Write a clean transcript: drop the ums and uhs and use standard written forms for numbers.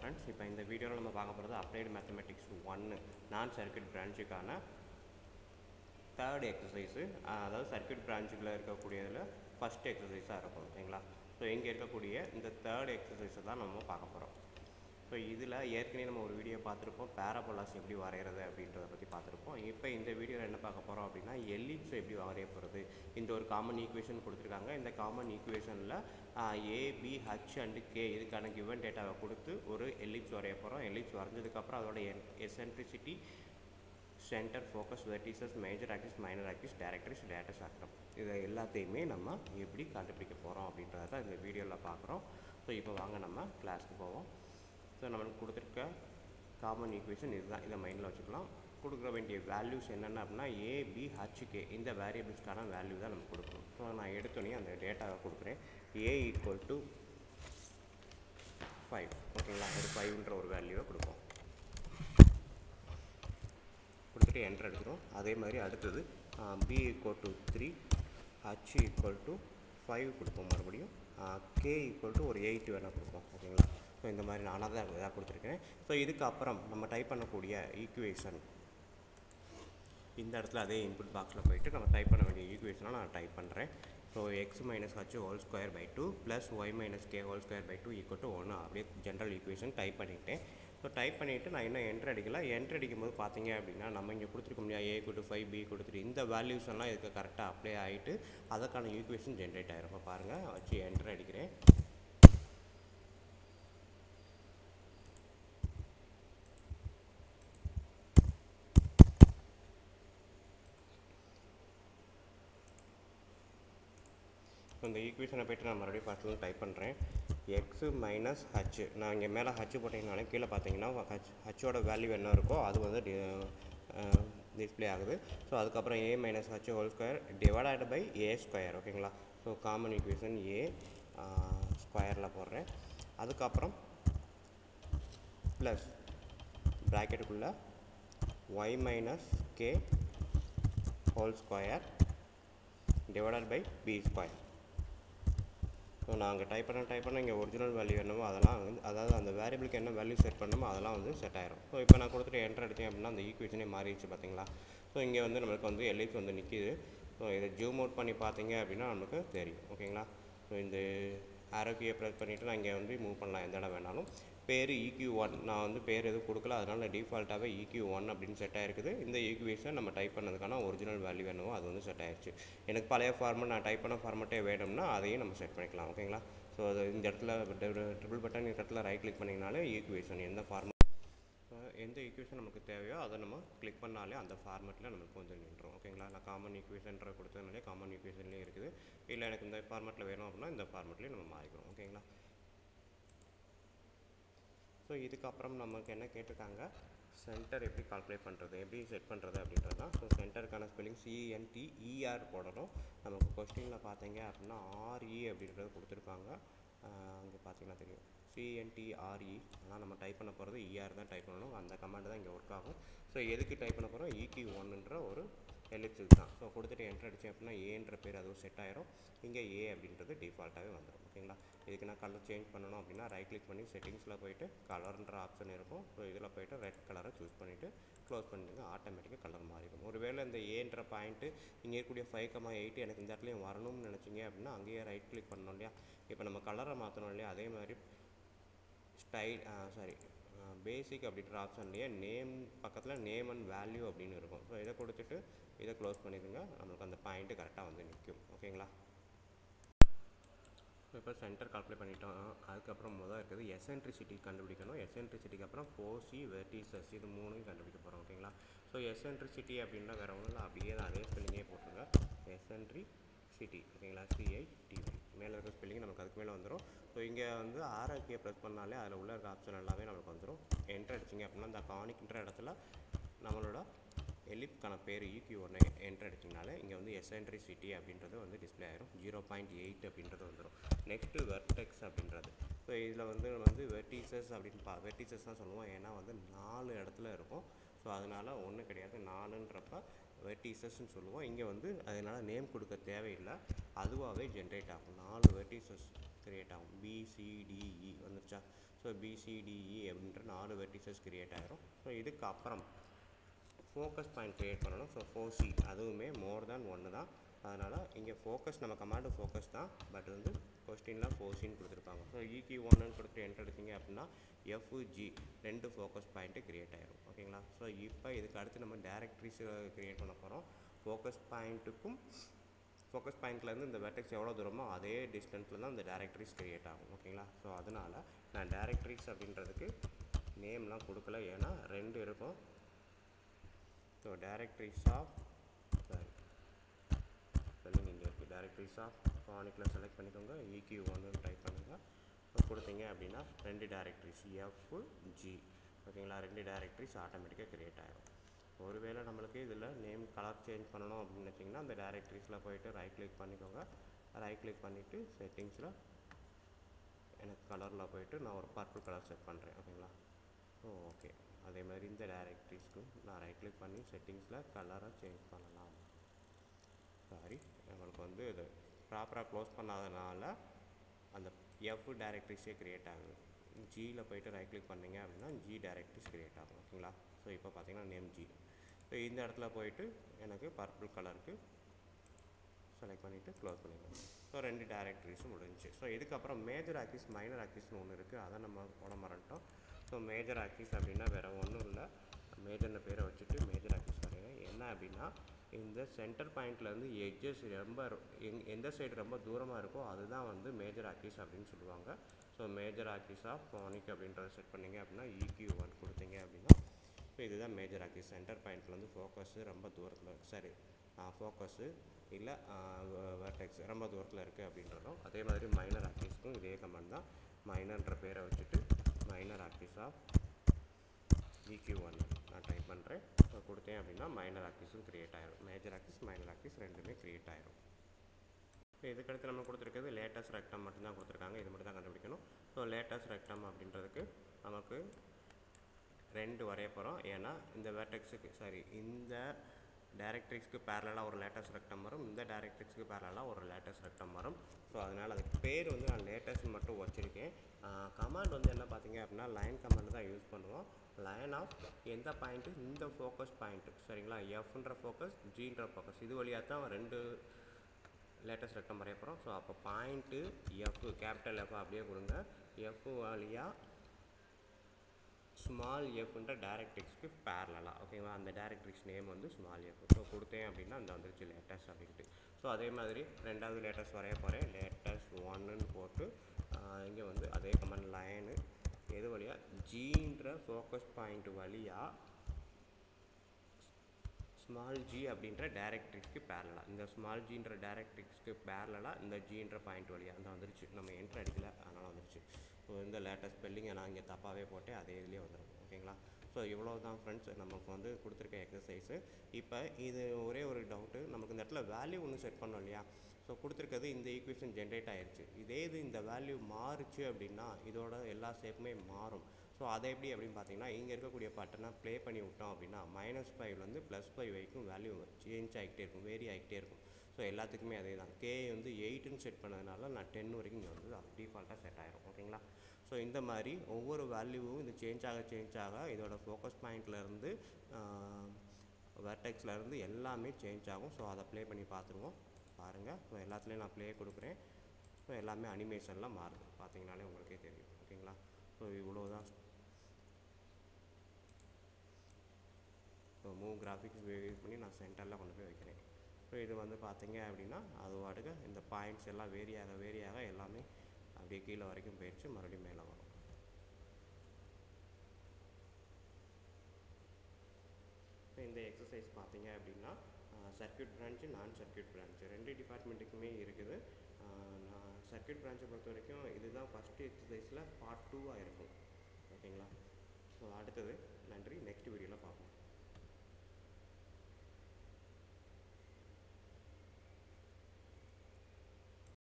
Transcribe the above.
Friends, இப்போ இந்த வீடியோவில் நம்ம பார்க்க போகிறது அப்ளைடு மேத்தமெட்டிக்ஸ் 1 நான் சர்க்யூட் பிரான்ச்சுக்கான தேர்ட் எக்ஸசைஸு. அதாவது சர்க்யூட் பிரான்ச்சுக்குள்ளே இருக்கக்கூடியதில் ஃபஸ்ட் எக்ஸசைஸாக இருக்கும். ஓகேங்களா? ஸோ இங்கே இருக்கக்கூடிய இந்த தேர்ட் எக்ஸசைஸை தான் நம்ம பார்க்க போகிறோம். ஸோ இதில் ஏற்கனவே நம்ம ஒரு வீடியோ பார்த்துருப்போம், பேராபோலாஸ் எப்படி வரைகிறது அப்படின்றத பற்றி பார்த்துருப்போம். இப்போ இந்த வீடியோவில் என்ன பார்க்க போகிறோம் அப்படின்னா, எல்லிப்ஸ் எப்படி வரைய போகிறது. இந்த ஒரு காமன் ஈக்குவேஷன் கொடுத்துருக்காங்க. இந்த காமன் ஈக்குவேஷனில் ஏ, பி, ஹச் அண்டு கே இதுக்கான கிவன் டேட்டாவை கொடுத்து ஒரு எல்லிப்ஸ் வரைய போகிறோம். எல்லிப்ஸ் வரைஞ்சதுக்கப்புறம் அதோட eccentricity, centre, focus, vertices, major axis, minor axis, directrix, data structure இதை எல்லாத்தையுமே நம்ம எப்படி கண்டுபிடிக்க போகிறோம் அப்படின்றத தான் இந்த வீடியோவில் பார்க்குறோம். ஸோ இப்போ வாங்க நம்ம கிளாஸ்க்கு போவோம். ஸோ நம்மளுக்கு கொடுத்துருக்க காமன் ஈக்குவேஷன் இதுதான், இதை மைண்டில் வச்சுக்கலாம். கொடுக்க வேண்டிய வேல்யூஸ் என்னென்ன அப்படின்னா ஏ, பி, ஹச், கே இந்த வேரியபிள்ஸ்க்கான வேல்யூ தான் நம்ம கொடுக்கணும். ஸோ நான் எடுத்தோடனே அந்த டேட்டாவை கொடுக்குறேன். ஏ ஈக்குவல் டு 5. ஓகேங்களா? ஒரு 5ன்ற ஒரு வேல்யூவை கொடுப்போம். கொடுத்துட்டு என்டர் எடுக்கிறோம். அதே மாதிரி அடுத்தது P equal to 3, H equal to 5 கொடுப்போம். மறுபடியும் கே ஈக்குவல் டு ஒரு 8 வேணால் கொடுப்போம். ஓகேங்களா? ஸோ இந்த மாதிரி நானாக தான் இதாக கொடுத்துருக்கேன். ஸோ இதுக்கப்புறம் நம்ம டைப் பண்ணக்கூடிய ஈக்குவேஷன் இந்த இடத்துல அதே இன்புட் பாக்ஸில் போயிட்டு நம்ம டைப் பண்ண வேண்டிய ஈக்குவேஷனாக நான் டைப் பண்ணுறேன். So X minus H whole square by 2 plus Y minus K whole square by 2 equal to 1 அப்படியே ஜென்ரல் ஈக்குவேஷன் டைப் பண்ணிவிட்டேன். ஸோ டைப் பண்ணிவிட்டு நான் இன்னும் என்ட்ரு அடிக்கல. என்ட்ரு அடிக்கும்போது பார்த்தீங்க அப்படின்னா நம்ம இங்கே கொடுத்துருக்க முடியாது A equal to 5, B equal to 3 இந்த வேல்யூஸ் எல்லாம் இதுக்கு கரெக்டாக அப்ளை ஆகிட்டு அதற்கான ஈக்குவேஷன் ஜென்ரேட் ஆகிரும். இப்போ பாருங்கள், வச்சு என்ட்ரு அடிக்கிறேன். இந்த ஈக்குவேஷனை போய்ட்டு நான் மறுபடியும் ஃபஸ்ட்டில் டைப் பண்ணுறேன். எக்ஸு மைனஸ் ஹச், நான் இங்கே மேலே ஹச் போட்டிங்கனாலே கீழே பார்த்தீங்கன்னா ஹச்சோட வேல்யூ என்ன இருக்கோ அது வந்து டிஸ்பிளே ஆகுது. ஸோ அதுக்கப்புறம் A minus H whole square divided by A square. ஓகேங்களா? ஸோ காமன் ஈக்குவேஷன் ஏ ஸ்கொயரில் போடுறேன். அதுக்கப்புறம் ப்ளஸ் ப்ராக்கெட்டுக்குள்ளே Y minus K whole square divided by B square. So நாங்கள் டைப் பண்ண இங்கே ஒரிஜினல் வேல்யூ என்னவோ அதெல்லாம் வந்து, அதாவது அந்த வேரியபிளுக்கு என்ன வேல்யூ செட் பண்ணணுமோ அதெல்லாம் வந்து செட் ஆயிரும். ஸோ இப்போ நான் கொடுத்துட்டு என்டர் அடித்தேன் அப்படின்னா அந்த ஈக்குவேஷனே மாறிடுச்சு. பார்த்தீங்களா? ஸோ இங்கே வந்து நம்மளுக்கு வந்து எல்லிப்ஸ் வந்து நிற்கிது. ஸோ இதை ஜூம் அவுட் பண்ணி பார்த்தீங்க அப்படின்னா நமக்கு தெரியும். ஓகேங்களா? ஸோ இந்த ஆரோக்கியை ப்ரெஸ் பண்ணிவிட்டு நான் இங்கே வந்து மூவ் பண்ணலாம் எந்த இடம் வேணாலும். பேர் EQ1 நான் வந்து பேர் எதுவும் கொடுக்கல, அதனால் டிஃபால்ட்டாகவே EQ1 அப்படின்னு செட் ஆகிருக்குது. இந்த ஈக்குவேஷன் நம்ம டைப் பண்ணதுக்கான ஒரிஜினல் வேல்யூ என்னவோ அது வந்து செட் ஆகிடுச்சு. எனக்கு பழைய ஃபார்மெட் நான் டைப் பண்ண ஃபார்மெட்டே வேணும்னா அதையும் நம்ம செட் பண்ணிக்கலாம். ஓகேங்களா? ஸோ அது இந்த இடத்துல ட்ரிபிள் பட்டன் இந்த இடத்துல ரைட் கிளிக் பண்ணிங்கனாலே ஈக்குவேஷன் எந்த ஈக்குவேஷன் நமக்கு தேவையோ அதை நம்ம கிளிக் பண்ணாலே அந்த ஃபார்மெட்டில் நமக்கு வந்து நின்றோம். ஓகேங்களா? நான் காமன் ஈக்குவேஷன்ற கொடுத்ததுனாலே காமன் ஈக்குவேஷன்லேயும் இருக்குது. இல்லை எனக்கு இந்த ஃபார்மெட்டில் வேணும் அப்படின்னா இந்த ஃபார்மெட்லேயும் நம்ம மாறிக்கிறோம். ஓகேங்களா? ஸோ இதுக்கப்புறம் நமக்கு என்ன கேட்டிருக்காங்க, சென்டர் எப்படி கால்குலேட் பண்ணுறது, எப்படி செட் பண்ணுறது அப்படின்றது தான். ஸோ சென்டருக்கான ஸ்பெல்லிங் CNTER போடணும். நமக்கு கொஸ்டினில் பார்த்தீங்க அப்படின்னா RE அப்படின்றது கொடுத்துருப்பாங்க. அங்கே பார்த்தீங்கன்னா தெரியும் CNTRE. ஆனால் நம்ம டைப் பண்ண போகிறது ER தான் டைப் பண்ணணும். அந்த கமாண்ட் தான் இங்கே ஒர்க் ஆகும். ஸோ எதுக்கு டைப் பண்ண போகிறோம், EQ1ன்ற ஒரு எலிப்ஸுக்கு தான். ஸோ கொடுத்துட்டு என்ட்ரு அடித்தேன் அப்படின்னா ஏன்ற பேர் அதுவும் செட் ஆயிரும். இங்கே ஏ அப்படின்றது டிஃபால்ட்டாகவே வந்துடும். ஓகேங்களா? இதுக்கு நான் கலர் சேஞ்ச் பண்ணணும் அப்படின்னா ரைட் கிளிக் பண்ணி செட்டிங்ஸில் போய்ட்டு கலர்ன்ற ஆப்ஷன் இருக்கும். ஸோ இதில் போய்ட்டு ரெட் கலரை சூஸ் பண்ணிவிட்டு க்ளோஸ் பண்ணிடுங்க. ஆட்டோமேட்டிக்காக கலர் மாறிடும். ஒருவேளை இந்த ஏன்ற பாயிண்ட்டு இங்கே இருக்கக்கூடிய 5,8 எனக்கு இந்த இடத்துலையும் வரணும்னு நினச்சிங்க அப்படின்னா அங்கேயே ரைட் கிளிக் பண்ணணும் இல்லையா? இப்போ நம்ம கலரை மாற்றணும் இல்லையா? அதே மாதிரி பேசிக் அப்படின்ற ஆப்ஷன்லேயே நேம் பக்கத்தில் நேம் அண்ட் வேல்யூ அப்படின்னு இருக்கும். ஸோ இதை கொடுத்துட்டு இதை க்ளோஸ் பண்ணிடுங்க. நம்மளுக்கு அந்த பாயிண்ட்டு கரெக்டாக வந்து நிற்கும். ஓகேங்களா? இப்போ சென்டர் கால்குலேட் பண்ணிட்டோம். அதுக்கப்புறம் இருக்குது எசென்ட்ரிசிட்டி கண்டுபிடிக்கணும். எசென்ட்ரிசிட்டிக்கு அப்புறம் ஃபோர்சி, வெர்டிசஸ் இது மூணையும் கண்டுபிடிக்க போகிறோம். ஓகேங்களா? ஸோ எசென்ட்ரிசிட்டி அப்படின்னா வேறு ஒன்றும் இல்லை, அப்படியே தான் அதே ஸ்பெல்லிங்கே போட்டுருங்க. எசென்ட்ரிசிட்டி. ஓகேங்களா? CITY மேலே இருக்கிற ஸ்பெல்லிங் நமக்கு அதுக்கு மேலே வந்துடும். ஸோ இங்கே வந்து ஆரோக்கியை ப்ரெஸ் பண்ணாலே அதில் உள்ள இருக்க ஆப்ஷன் எல்லாமே நமக்கு வந்துடும். என்ட்ரு அடிச்சிங்க அப்படின்னா இந்த கானிக்ன்ற இடத்துல நம்மளோட எலிப்ஸ்க்கான பேர் EQ1 என்ட்ரு அடிச்சிங்கனாலே இங்கே வந்து எசென்ட்ரிசிட்டி அப்படின்றது வந்து டிஸ்பிளே ஆகிரும். 0.8 அப்படின்றது வந்துடும். நெக்ஸ்ட்டு வெர்டெக்ஸ் அப்படின்றது. ஸோ இதில் வந்து வெர்டிசஸ் அப்படின்னு வெர்டிசஸ் தான் சொல்லுவோம். ஏன்னா வந்து 4 இடத்துல இருக்கும். ஸோ அதனால் ஒன்றும் கிடையாது, 4ன்றப்ப வெர்டிசஸ்ன்னு சொல்லுவோம். இங்கே வந்து அதனால் நேம் கொடுக்க தேவையில்லை, அதுவாகவே ஜென்ரேட் ஆகும். 4 வெர்டிசஸ் கிரியேட் ஆகும். BCDE வந்துருச்சா? ஸோ பிசிடிஇ அப்படின்ற 4 வெர்டிசஸ் கிரியேட் ஆகிரும். ஸோ இதுக்கப்புறம் ஃபோக்கஸ் பாயிண்ட் க்ரியேட் பண்ணணும். ஸோ 4C அதுவுமே மோர் தேன் 1 தான். அதனால் இங்கே ஃபோக்கஸ் நம்ம கமாண்டு ஃபோக்கஸ் தான், பட் வந்து கொஸ்டினில் 4Cன்னு கொடுத்துருப்பாங்க. ஸோ EQ1ன்னு கொடுத்து என்டர் எடுத்தீங்க அப்படின்னா FG 2 ஃபோக்கஸ் பாயிண்ட்டு க்ரியேட் ஆகிரும். ஓகேங்களா? ஸோ இப்போ இதுக்கு அடுத்து நம்ம டேரக்ட்ரிஸ் க்ரியேட் பண்ண போகிறோம். ஃபோக்கஸ் பாயிண்ட்டுக்கும் ஃபோக்கஸ் பாயிண்ட்லேருந்து இந்த வெர்டெக்ஸ் எவ்வளோ தூரமோ அதே டிஸ்டன்ஸில் தான் இந்த டேரக்ட்ரிஸ் க்ரியேட் ஆகும். ஓகேங்களா? ஸோ அதனால் நான் டேரக்ட்ரிஸ் அப்படின்றதுக்கு நேம்லாம் கொடுக்கல, ஏன்னா 2 இருக்கும். ஸோ டேரக்ட்ரிஸ் ஆஃப் ஸ்பெல்லிங் இங்கே இருக்குது. டேரக்ட்ரிஸ் ஆஃப் ஃபானிக்கில் செலக்ட் பண்ணிக்கோங்க, EQ1ன்னு டைப் பண்ணுங்கள். கொடுத்தீங்க அப்படின்னா 2 டேரக்ட்ரிஸ் FG. ஓகேங்களா? 2 டேரக்ட்ரிஸ் ஆட்டோமேட்டிக்காக க்ரியேட் ஆகிடும். ஒருவேளை நம்மளுக்கு இதில் நேம் கலர் சேஞ்ச் பண்ணணும் அப்படின்னு நினச்சிங்கன்னா அந்த டேரக்ட்ரிஸில் போய்ட்டு ரைட் கிளிக் பண்ணிக்கோங்க. ரைட் கிளிக் பண்ணிவிட்டு செட்டிங்ஸில் எனக்கு கலரில் போய்ட்டு நான் ஒரு பர்பிள் கலர் செட் பண்ணுறேன். ஓகேங்களா? ஓகே. அதே மாதிரி இந்த டேரக்ட்ரிஸ்க்கும் நான் ரைட் கிளிக் பண்ணி செட்டிங்ஸில் கலரை சேஞ்ச் பண்ணலாம். சாரி, நம்மளுக்கு வந்து இது ப்ராப்பராக க்ளோஸ் பண்ணாதனால அந்த F டேரக்ட்ரிஸே க்ரியேட் ஆகுது. ஜியில் போய்ட்டு ரைட் கிளிக் பண்ணிங்க அப்படின்னா G டேரக்ட்ரிஸ் க்ரியேட் ஆகும். ஓகேங்களா? ஸோ இப்போ பார்த்தீங்கன்னா நேம் G. ஸோ இந்த இடத்துல போய்ட்டு எனக்கு பர்பிள் கலருக்கு செலக்ட் பண்ணிவிட்டு க்ளோஸ் பண்ணிக்கலாம். ஸோ 2 டேரக்ட்ரிஸும் முடிஞ்சிச்சு. ஸோ இதுக்கப்புறம் மேஜர் ஆக்சிஸ் மைனர் ஆக்சிஸ்னு ஒன்று இருக்குது, அதை நம்ம போட மறந்துட்டோம். ஸோ மேஜர் ஆக்சிஸ் அப்படின்னா வேறு ஒன்றும் இல்லை, மேஜர்னு பேரை வச்சுட்டு மேஜர் ஆக்சிஸ் வரைங்க. என்ன அப்படின்னா இந்த சென்டர் பாயிண்ட்லேருந்து எட்ஜஸ் ரொம்ப எந்த சைடு ரொம்ப தூரமாக இருக்கோ அதுதான் வந்து மேஜர் ஆக்சிஸ் அப்படின்னு சொல்லுவாங்க. ஸோ மேஜர் ஆக்சிஸ் ஆஃப் ஃபானிக் அப்படின்றத செட் பண்ணிங்க அப்படின்னா EQ1 கொடுத்தீங்க அப்படின்னா ஸோ இதுதான் மேஜர் ஆக்சிஸ். சென்டர் பாயிண்ட்லேருந்து ஃபோக்கஸு ரொம்ப தூரத்தில் சரி ஃபோக்கஸு இல்லை வெர்டெக்ஸ் ரொம்ப தூரத்தில் இருக்குது அப்படின்றதும். அதே மாதிரி மைனர் ஆக்சிஸ்க்கும் இதே கமெண்ட் தான். மைனர்ன்ற பேரை வச்சுட்டு மைனர் ஆக்சிஸ் ஆஃப் EQ1 நான் டைப் பண்ணுறேன். ஸோ கொடுத்தேன் அப்படின்னா மைனர் ஆக்சிஸும் க்ரியேட் ஆகிடும். மேஜர் ஆக்சிஸ் மைனர் ஆக்சிஸ் ரெண்டுமே க்ரியேட் ஆகிடும். ஸோ இதுக்கடுத்து நம்ம கொடுத்துருக்கிறது லேட்டஸ்ட் ரெக்டம் மட்டும்தான் கொடுத்துருக்காங்க, இது மட்டும் தான் கண்டுபிடிக்கணும். ஸோ லேட்டஸ்ட் ரெக்டம் அப்படின்றதுக்கு நமக்கு 2 வரைய போகிறோம். ஏன்னா இந்த வெர்டெக்ஸுக்கு சாரி இந்த டேரக்ட்ரிக்ஸ்க்கு பேரலாக ஒரு லேட்டஸ்ட் ரெக்டம் வரும், இந்த டேரக்ட்ரிக்ஸ்க்கு பேரலாக ஒரு லேட்டஸ்ட் ரெக்டம் வரும். ஸோ அதனால் அதுக்கு பேர் வந்து நான் லேட்டஸ்ட் மட்டும் வச்சுருக்கேன். கமாண்ட் வந்து என்ன பார்த்தீங்க அப்படின்னா லைன் கமாண்ட் தான் யூஸ் பண்ணுவோம். லைன் ஆஃப் எந்த பாயிண்ட்டு இந்த ஃபோக்கஸ் பாயிண்ட்டு சரிங்களா, Fன்ற ஃபோக்கஸ் Gன்ற ஃபோக்கஸ் இது வழியாக தான் 2 லேட்டஸ்ட் ரெக்டம் வரைய போகிறோம். ஸோ அப்போ பாயிண்ட்டு F கேபிட்டல் F அப்படியே கொடுங்க. F வழியாக ஸ்மால் எஃப்ன்ற டேரக்ட்ரிக்ஸ்க்கு பேரலாக. ஓகேவா? அந்த டேரக்ட்ரிக்ஸ் நேம் வந்து ஸ்மால் எஃப். ஸோ கொடுத்தேன் அப்படின்னா அந்த வந்துருச்சு லேட்டஸ்ட் அப்படின்ட்டு. ஸோ அதே மாதிரி 2வது லேட்டஸ்ட் வரைய போகிறேன். லேட்டஸ்ட் 1ன்னு போட்டு இங்கே வந்து அதே கமெண்ட் லைனு எது வழியாக Gன்ற ஃபோக்கஸ் பாயிண்ட் வழியாக ஸ்மால் G அப்படின்ற டேரக்ட்ரிக்ஸ்க்கு பேரலாக, இந்த ஸ்மால் Gன்ற டேரக்ட்ரிக்ஸ்க்கு பேரலாக இந்த Gன்ற பாயிண்ட் வழியாக அந்த வந்துருச்சு. நம்ம என்ட்ரு அடிக்கல அதனால் வந்துருச்சு. ஸோ இந்த லேட்டஸ்ட் ஸ்பெல்லிங்கை நான் இங்கே தப்பாகவே போட்டேன், அதே இதுலேயே வந்துடும். ஓகேங்களா? ஸோ இவ்வளோ தான் ஃப்ரெண்ட்ஸ் நமக்கு வந்து கொடுத்துருக்க எக்ஸசைஸு. இப்போ இது ஒரே ஒரு டவுட்டு, நமக்கு இந்த இடத்துல வேல்யூ ஒன்று செட் பண்ணோம் இல்லையா? ஸோ கொடுத்துருக்கிறது இந்த ஈக்குவேஷன் ஜென்ரேட் ஆகிடுச்சு. இதே இது இந்த வேல்யூ மாறுச்சு அப்படின்னா இதோட எல்லா ஷேப்புமே மாறும். ஸோ அதை எப்படி அப்படின்னு பார்த்தீங்கன்னா இங்கே இருக்கக்கூடிய பட்டனை ப்ளே பண்ணி விட்டோம் அப்படின்னா -5 +5 வரைக்கும் வேல்யூ சேஞ்ச் ஆகிட்டே இருக்கும், வேரி ஆகிட்டே இருக்கும். ஸோ எல்லாத்துக்குமே அதே தான். K வந்து 8ன்னு செட் பண்ணதுனால நான் 10 வரைக்கும் இங்கே வந்து அது டிஃபால்ட்டாக செட் ஆகிரும். ஓகேங்களா? ஸோ இந்த மாதிரி ஒவ்வொரு வேல்யூவும் இது சேஞ்ச் ஆக இதோட ஃபோக்கஸ் பாயிண்ட்லேருந்து வெர்டெக்ஸ்லேருந்து எல்லாமே சேஞ்ச் ஆகும். ஸோ அதை ப்ளே பண்ணி பார்த்துருவோம். பாருங்கள், ஸோ எல்லாத்துலேயும் நான் ப்ளே கொடுக்குறேன். ஸோ எல்லாமே அனிமேஷன்லாம் மாறுது, பார்த்தீங்கனாலே உங்களுக்கே தெரியும். ஓகேங்களா? ஸோ இவ்வளோ தான். ஸோ மூவ் கிராஃபிக்ஸ் யூஸ் பண்ணி நான் சென்டரில் கொண்டு போய் வைக்கிறேன். ஸோ இது வந்து பார்த்தீங்க அப்படின்னா அது வாட்டுக்கு இந்த பாயிண்ட்ஸ் எல்லாம் வேரியாக எல்லாமே அப்படியே கீழே வரைக்கும் போயிடுச்சு, மறுபடியும் மேலே வரும். ஸோ இந்த எக்ஸசைஸ் பார்த்தீங்க அப்படின்னா சர்க்யூட் பிரான்ச்சு நான் சர்க்யூட் பிரான்ச்சு 2 டிபார்ட்மெண்ட்டுக்குமே இருக்குது. நான் சர்க்யூட் பிரான்ச்சை பொறுத்த வரைக்கும் இதுதான் ஃபஸ்ட்டு எக்ஸசைஸில் பார்ட் 2 இருக்கும். ஓகேங்களா? ஸோ அடுத்தது நன்றி, நெக்ஸ்ட் வீடியோவில் பார்ப்போம்.